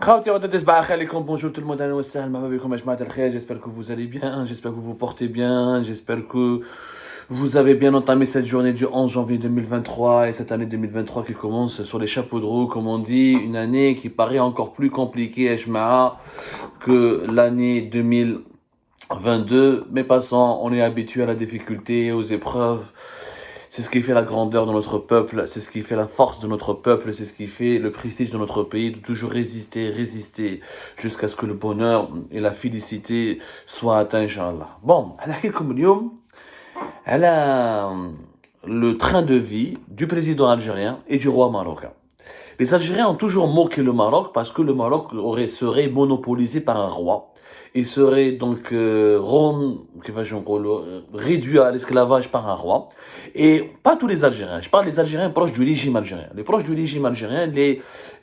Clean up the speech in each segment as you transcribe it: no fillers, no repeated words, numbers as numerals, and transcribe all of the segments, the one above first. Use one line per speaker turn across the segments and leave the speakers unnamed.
Bonjour tout le monde, j'espère que vous allez bien, j'espère que vous vous portez bien, j'espère que vous avez bien entamé cette journée du 11 janvier 2023 et cette année 2023 qui commence sur les chapeaux de roue, comme on dit, une année qui paraît encore plus compliquée, que l'année 2022. Mais passons, on est habitué à la difficulté, aux épreuves. C'est ce qui fait la grandeur de notre peuple, c'est ce qui fait la force de notre peuple, c'est ce qui fait le prestige de notre pays, de toujours résister, jusqu'à ce que le bonheur et la félicité soient atteints, Inch'Allah. Bon, le train de vie du président algérien et du roi marocain. Les Algériens ont toujours moqué le Maroc parce que le Maroc serait monopolisé par un roi et serait donc réduit à l'esclavage par un roi. Et pas tous les Algériens, je parle des Algériens proches du régime algérien. Les proches du régime algérien,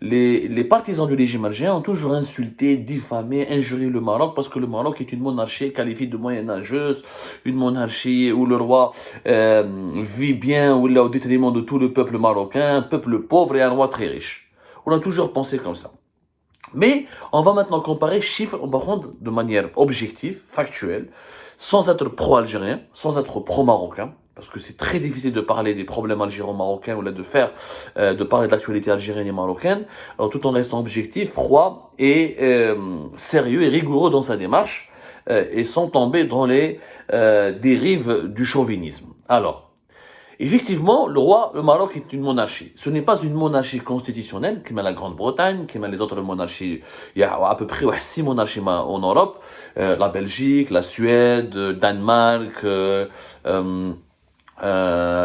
les partisans du régime algérien ont toujours insulté, diffamé, injurié le Maroc parce que le Maroc est une monarchie qualifiée de moyenâgeuse, une monarchie où le roi vit bien, ou là au détriment de tout le peuple marocain, un peuple pauvre et un roi très riche. On a toujours pensé comme ça. Mais on va maintenant comparer chiffres, on va prendre de manière objective, factuelle, sans être pro-algérien, sans être pro-marocain, parce que c'est très difficile de parler des problèmes algéro-marocains ou là de parler de l'actualité algérienne et marocaine, alors tout en restant objectif, froid et sérieux et rigoureux dans sa démarche, et sans tomber dans les dérives du chauvinisme. Alors, effectivement, le Maroc est une monarchie. Ce n'est pas une monarchie constitutionnelle, comme la Grande-Bretagne, comme les autres monarchies. Il y a à peu près 6 monarchies en Europe. La Belgique, la Suède, Danemark,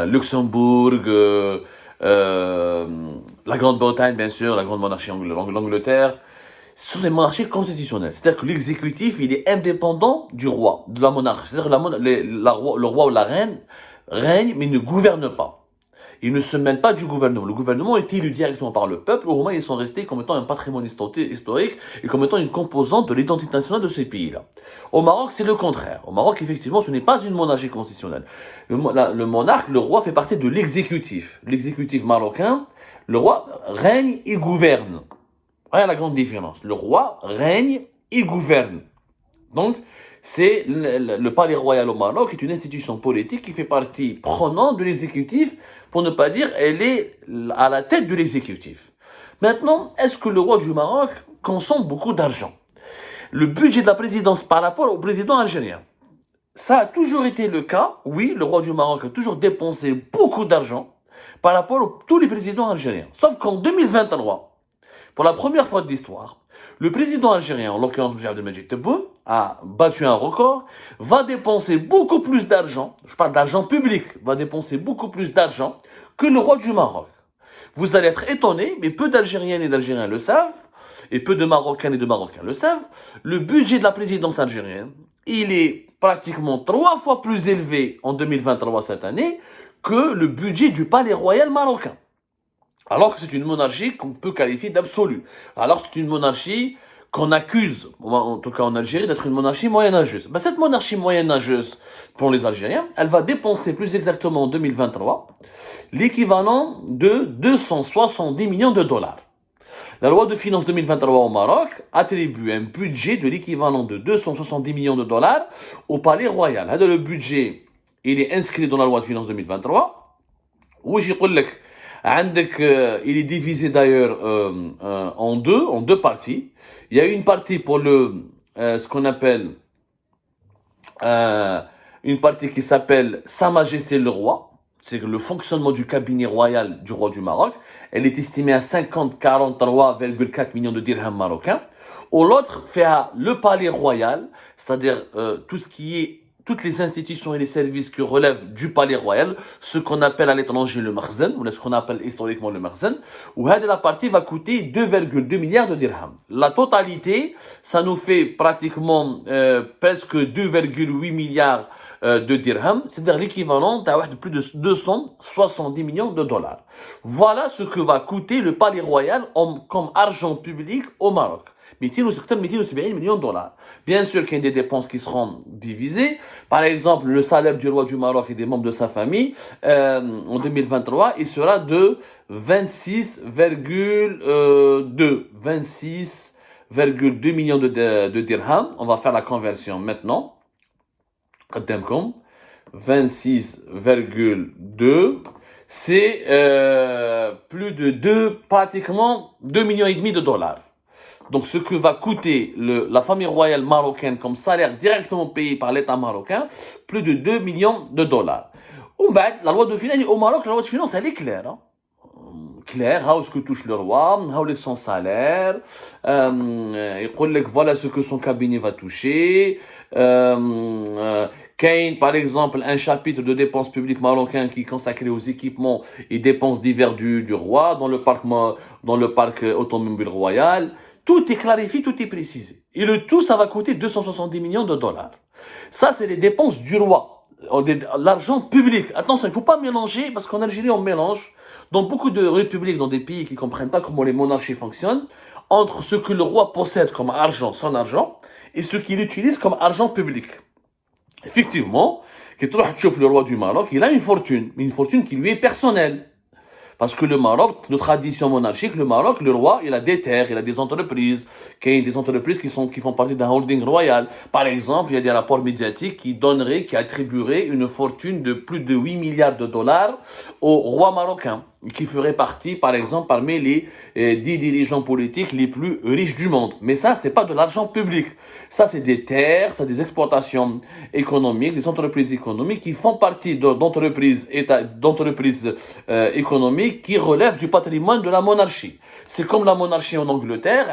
Luxembourg, la Grande-Bretagne, bien sûr, la grande monarchie l'Angleterre. Ce sont des monarchies constitutionnelles. C'est-à-dire que l'exécutif, il est indépendant du roi, de la monarchie. C'est-à-dire que le roi ou la reine règne, mais ne gouverne pas. Ils ne se mêlent pas du gouvernement. Le gouvernement est élu directement par le peuple. Au moins, ils sont restés comme étant un patrimoine historique et comme étant une composante de l'identité nationale de ces pays-là. Au Maroc, c'est le contraire. Au Maroc, effectivement, ce n'est pas une monarchie constitutionnelle. Le monarque, le roi, fait partie de l'exécutif. L'exécutif marocain, le roi règne et gouverne. Voilà la grande différence. Le roi règne et gouverne. Donc, c'est le palais royal au Maroc est une institution politique qui fait partie prenante de l'exécutif, pour ne pas dire elle est à la tête de l'exécutif. Maintenant, est-ce que le roi du Maroc consomme beaucoup d'argent? Le budget de la présidence par rapport au président algérien. Ça a toujours été le cas. Oui, le roi du Maroc a toujours dépensé beaucoup d'argent par rapport à tous les présidents algériens. Sauf qu'en 2023, pour la première fois de l'histoire, le président algérien, en l'occurrence M. Abdelmadjid Tebboune, a battu un record, va dépenser beaucoup plus d'argent, je parle d'argent public, va dépenser beaucoup plus d'argent que le roi du Maroc. Vous allez être étonnés, mais peu d'Algériennes et d'Algériens le savent, et peu de Marocaines et de Marocains le savent, le budget de la présidence algérienne, il est pratiquement 3 fois plus élevé en 2023 cette année que le budget du palais royal marocain. Alors que c'est une monarchie qu'on peut qualifier d'absolue. Alors que c'est une monarchie qu'on accuse, en tout cas en Algérie, d'être une monarchie moyenâgeuse. Ben, cette monarchie moyenâgeuse, pour les Algériens, elle va dépenser plus exactement en 2023 l'équivalent de 270 millions de dollars. La loi de finances 2023 au Maroc attribue un budget de l'équivalent de 270 millions de dollars au palais royal. Le budget, il est inscrit dans la loi de finances 2023. Où j'y il est divisé d'ailleurs en deux parties. Il y a une partie pour ce qu'on appelle une partie qui s'appelle Sa Majesté le Roi. C'est le fonctionnement du cabinet royal du roi du Maroc. Elle est estimée à 43,4 millions de dirhams marocains. Ou l'autre fait le palais royal, c'est-à-dire toutes les institutions et les services qui relèvent du palais royal, ce qu'on appelle à l'étranger le makhzen, ou ce qu'on appelle historiquement le makhzen, où la partie va coûter 2,2 milliards de dirhams. La totalité, ça nous fait pratiquement presque 2,8 milliards de dirhams, c'est-à-dire l'équivalent de plus de 270 millions de dollars. Voilà ce que va coûter le palais royal comme argent public au Maroc. 270 millions de dollars. Bien sûr qu'il y a des dépenses qui seront divisées. Par exemple, le salaire du roi du Maroc et des membres de sa famille en 2023, il sera de 26,2 26,2 millions de dirhams. On va faire la conversion maintenant. قدامكم 26,2, c'est plus de pratiquement 2,5 millions de dollars. Donc ce que va coûter la famille royale marocaine comme salaire directement payé par l'État marocain, plus de 2 millions de dollars. La loi de finances au Maroc, la loi de finances, elle est claire. Hein. Clair, how est-ce que touche le roi, how est son salaire, voilà ce que son cabinet va toucher, par exemple, un chapitre de dépenses publiques marocaines qui est consacré aux équipements et dépenses divers du roi dans le parc automobile royal. Tout est clarifié, tout est précisé. Et le tout, ça va coûter 270 millions de dollars. Ça, c'est les dépenses du roi. L'argent public. Attention, il ne faut pas mélanger, parce qu'en Algérie, on mélange. Dans beaucoup de républiques, dans des pays qui ne comprennent pas comment les monarchies fonctionnent, entre ce que le roi possède comme argent, son argent, et ce qu'il utilise comme argent public. Effectivement, le roi du Maroc, il a une fortune qui lui est personnelle. Parce que le Maroc, de tradition monarchique, le Maroc, le roi, il a des terres, il a des entreprises, qui font partie d'un holding royal. Par exemple, il y a des rapports médiatiques qui attribueraient une fortune de plus de 8 milliards de dollars au roi marocain, qui ferait partie, par exemple, parmi les 10 dirigeants politiques les plus riches du monde. Mais ça, c'est pas de l'argent public. Ça, c'est des terres, c'est des exploitations économiques, des entreprises économiques qui font partie d'entreprises économiques qui relèvent du patrimoine de la monarchie. C'est comme la monarchie en Angleterre,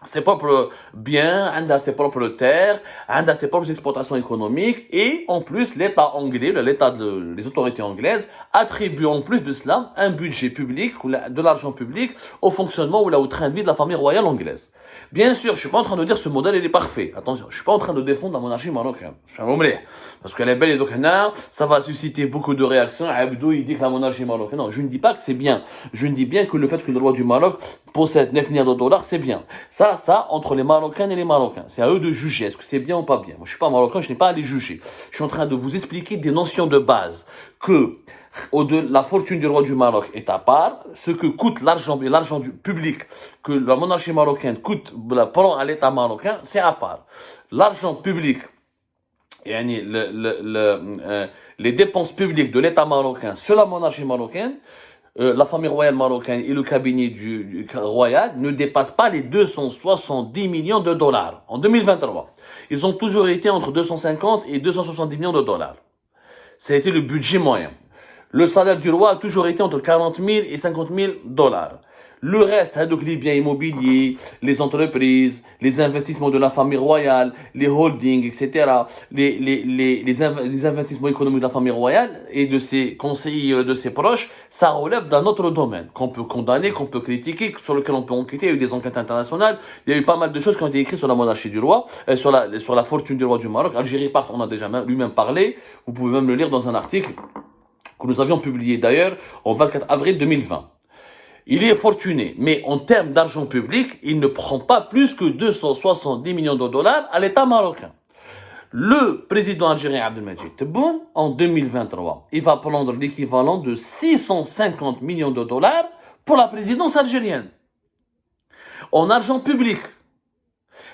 ses propres biens, ses propres terres, ses propres exploitations économiques, et en plus l'État anglais, les autorités anglaises attribuent en plus de cela un budget public, ou de l'argent public au fonctionnement ou au train de vie de la famille royale anglaise. Bien sûr, je suis pas en train de dire que ce modèle il est parfait. Attention, je suis pas en train de défendre la monarchie marocaine. Je suis un homme parce qu'elle est belle et donc ça va susciter beaucoup de réactions. Abdou il dit que la monarchie marocaine. Non, je ne dis pas que c'est bien. Je ne dis bien que le fait que le roi du Maroc possède 9 milliards de dollars, c'est bien. Ça, entre les Marocains et les Marocains. C'est à eux de juger. Est-ce que c'est bien ou pas bien? Moi, je suis pas marocain, je n'ai pas à les juger. Je suis en train de vous expliquer des notions de base que la fortune du roi du Maroc est à part, ce que coûte l'argent du public que la monarchie marocaine prend à l'État marocain, c'est à part. L'argent public, les dépenses publiques de l'État marocain sur la monarchie marocaine, la famille royale marocaine et le cabinet du royal ne dépassent pas les 270 millions de dollars en 2023. Ils ont toujours été entre 250 et 270 millions de dollars. Ça a été le budget moyen. Le salaire du roi a toujours été entre 40 000 et 50 000 dollars. Le reste, donc les biens immobiliers, les entreprises, les investissements de la famille royale, les holdings, etc., les investissements économiques de la famille royale et de ses conseillers, de ses proches, ça relève d'un autre domaine qu'on peut condamner, qu'on peut critiquer, sur lequel on peut enquêter. Il y a eu des enquêtes internationales, il y a eu pas mal de choses qui ont été écrites sur la monarchie du roi, sur la fortune du roi du Maroc. Algérie Part, on a déjà lui-même parlé, vous pouvez même le lire dans un article que nous avions publié d'ailleurs au 24 avril 2020. Il est fortuné, mais en termes d'argent public, il ne prend pas plus que 270 millions de dollars à l'État marocain. Le président algérien Abdelmadjid Tebboune, en 2023, il va prendre l'équivalent de 650 millions de dollars pour la présidence algérienne. En argent public.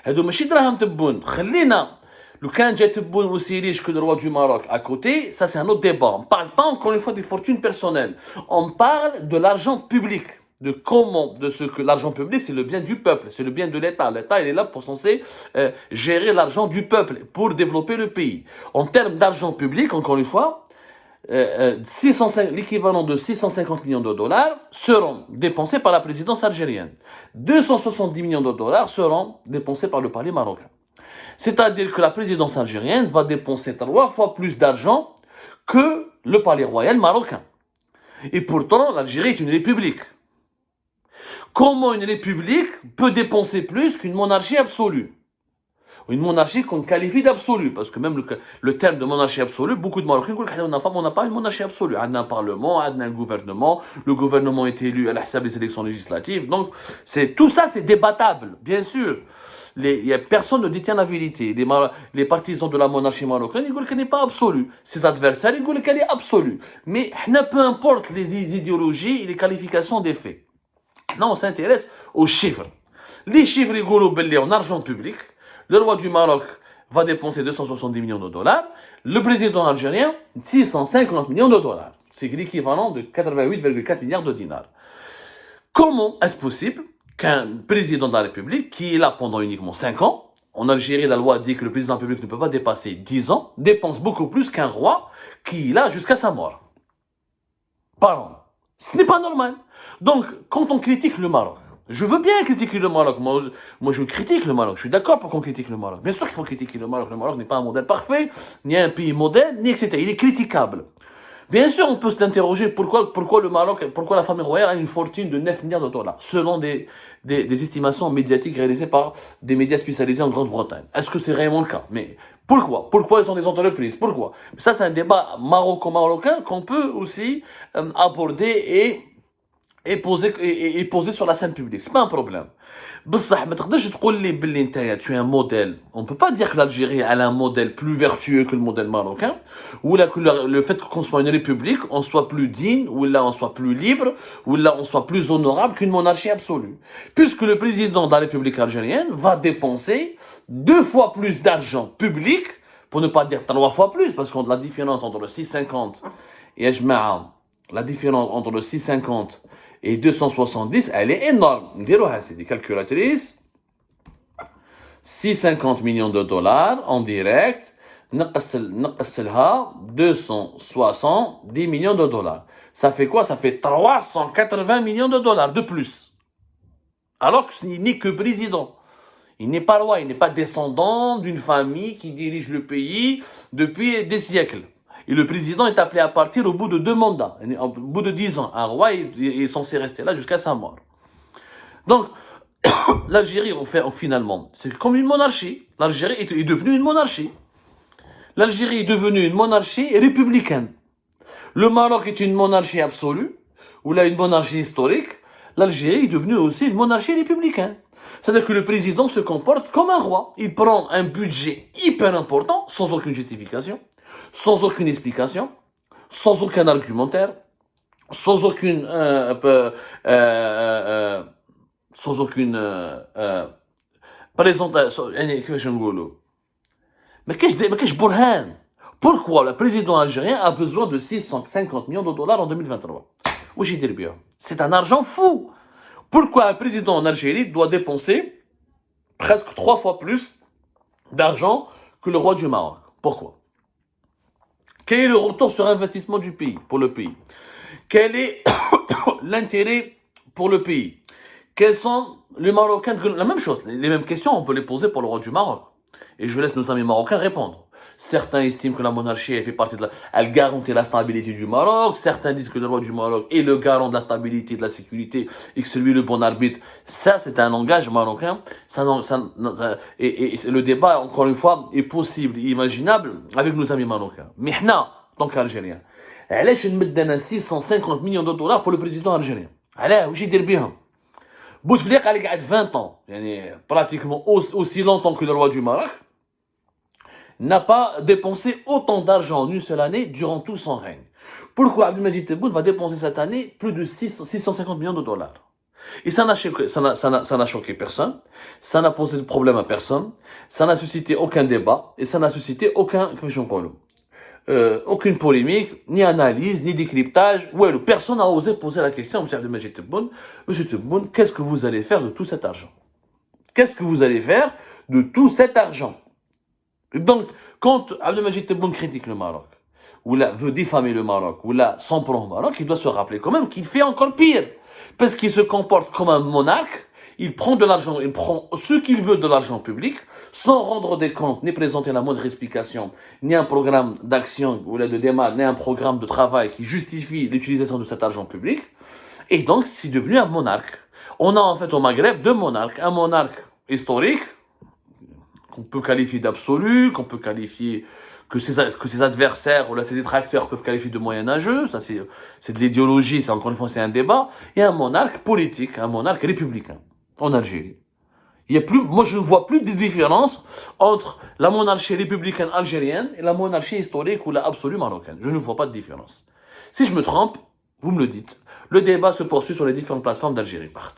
هذو ماشي دراهم تبون خلينا لو كان جا تبون aussi riche que le roi du Maroc à côté, ça c'est un autre débat. On ne parle pas encore une fois des fortunes personnelles. On parle de l'argent public. De ce que l'argent public, c'est le bien du peuple, c'est le bien de l'État. L'État, il est là pour censé gérer l'argent du peuple, pour développer le pays. En termes d'argent public, encore une fois, l'équivalent de 650 millions de dollars seront dépensés par la présidence algérienne. 270 millions de dollars seront dépensés par le palais marocain. C'est-à-dire que la présidence algérienne va dépenser 3 fois plus d'argent que le palais royal marocain. Et pourtant, l'Algérie est une république. Comment une république peut dépenser plus qu'une monarchie absolue? Une monarchie qu'on qualifie d'absolue, parce que même le terme de monarchie absolue, beaucoup de Marocains disent on n'a pas une monarchie absolue. On a un parlement, on a un gouvernement, le gouvernement est élu à la des élections législatives. Donc, tout ça, c'est débattable, bien sûr. Personne ne détient la vérité. Les partisans de la monarchie marocaine, ils disent qu'elle n'est pas absolue. Ses adversaires, ils disent qu'elle est absolue. Mais peu importe les idéologies et les qualifications des faits. Non, on s'intéresse aux chiffres. Les chiffres rigolos, en argent public, le roi du Maroc va dépenser 270 millions de dollars, le président algérien, 650 millions de dollars. C'est l'équivalent de 88,4 milliards de dinars. Comment est-ce possible qu'un président de la République, qui est là pendant uniquement 5 ans, en Algérie, la loi dit que le président de la République ne peut pas dépasser 10 ans, dépense beaucoup plus qu'un roi qui est là jusqu'à sa mort par an? Ce n'est pas normal. Donc, quand on critique le Maroc, je veux bien critiquer le Maroc. Moi, je critique le Maroc. Je suis d'accord pour qu'on critique le Maroc. Bien sûr qu'il faut critiquer le Maroc. Le Maroc n'est pas un modèle parfait, ni un pays modèle, ni etc. Il est critiquable. Bien sûr, on peut s'interroger pourquoi le Maroc, pourquoi la famille royale a une fortune de 9 milliards de dollars, selon des estimations médiatiques réalisées par des médias spécialisés en Grande-Bretagne. Est-ce que c'est réellement le cas? Mais pourquoi? Pourquoi ils ont des entreprises? Pourquoi? Ça, c'est un débat marocain qu'on peut aussi aborder et poser sur la scène publique. C'est pas un problème. بصح ما تقدرش تقول لي باللي نتايا tu es un modèle. On peut pas dire que l'Algérie a un modèle plus vertueux que le modèle marocain, ou là que le fait qu'on soit une république, on soit plus digne, ou là on soit plus libre, ou là on soit plus honorable qu'une monarchie absolue. Puisque le président de la République algérienne va dépenser 2 fois plus d'argent public, pour ne pas dire 3 fois plus, parce que la différence entre le 650 et la différence entre le 650 et 270, elle est énorme. C'est des calculatrices. 650 millions de dollars en direct. نقصلها 270 millions de dollars. Ça fait quoi? Ça fait 380 millions de dollars de plus. Alors qu'il n'est que président. Il n'est pas roi, il n'est pas descendant d'une famille qui dirige le pays depuis des siècles. Et le président est appelé à partir au bout de 2 mandats, au bout de 10 ans. Un roi est censé rester là jusqu'à sa mort. Donc, l'Algérie, finalement, c'est comme une monarchie. L'Algérie est devenue une monarchie. L'Algérie est devenue une monarchie républicaine. Le Maroc est une monarchie absolue, ou là une monarchie historique. L'Algérie est devenue aussi une monarchie républicaine. C'est-à-dire que le président se comporte comme un roi. Il prend un budget hyper important, sans aucune justification, sans aucune explication, sans aucun argumentaire, sans aucune présentation. Mais qu'est-ce burhan? Pourquoi le président algérien a besoin de 650 millions de dollars en 2023? C'est un argent fou. Pourquoi un président en Algérie doit dépenser presque 3 fois plus d'argent que le roi du Maroc? Pourquoi? Quel est le retour sur investissement du pays, pour le pays? Quel est l'intérêt pour le pays? Quels sont les Marocains? La même chose, les mêmes questions, on peut les poser pour le roi du Maroc. Et je laisse nos amis marocains répondre. Certains estiment que la monarchie elle fait partie elle garantit la stabilité du Maroc. Certains disent que le roi du Maroc est le garant de la stabilité, de la sécurité, et que c'est lui le bon arbitre. Ça, c'est un langage marocain. Et le débat, encore une fois, est possible, imaginable avec nos amis marocains. Mais nous, en tant qu'Algériens, علاش نمد 650 millions de dollars pour le président algérien? علاه واش يدير بهم؟ بوتفليقه اللي قعد 20 ans, pratiquement aussi longtemps que le roi du Maroc, n'a pas dépensé autant d'argent en une seule année durant tout son règne. Pourquoi Abdelmadjid Tebboune va dépenser cette année plus de 650 millions de dollars? Et ça n'a choqué personne, ça n'a posé de problème à personne, ça n'a suscité aucun débat, et ça n'a suscité aucune polémique, ni analyse, ni décryptage. Personne n'a osé poser la question à M. Abdelmadjid Tebboune. Monsieur Tebboune, qu'est-ce que vous allez faire de tout cet argent? Qu'est-ce que vous allez faire de tout cet argent? Donc, quand Abdelmadjid Tebboune critique le Maroc, ou là veut diffamer le Maroc, ou là s'en prend au Maroc, il doit se rappeler quand même qu'il fait encore pire. Parce qu'il se comporte comme un monarque, il prend de l'argent, il prend ce qu'il veut de l'argent public, sans rendre des comptes, ni présenter la moindre explication, ni un programme d'action, ou là de démarche, ni un programme de travail qui justifie l'utilisation de cet argent public. Et donc, c'est devenu un monarque. On a en fait au Maghreb 2 monarques. Un monarque historique, qu'on peut qualifier d'absolu, qu'on peut qualifier que ses adversaires ou là ses détracteurs peuvent qualifier de moyenâgeux, ça c'est de l'idéologie, ça encore une fois c'est un débat, et un monarque politique, un monarque républicain en Algérie. Moi je ne vois plus de différence entre la monarchie républicaine algérienne et la monarchie historique ou la absolue marocaine. Je ne vois pas de différence. Si je me trompe, vous me le dites. Le débat se poursuit sur les différentes plateformes d'Algérie Part.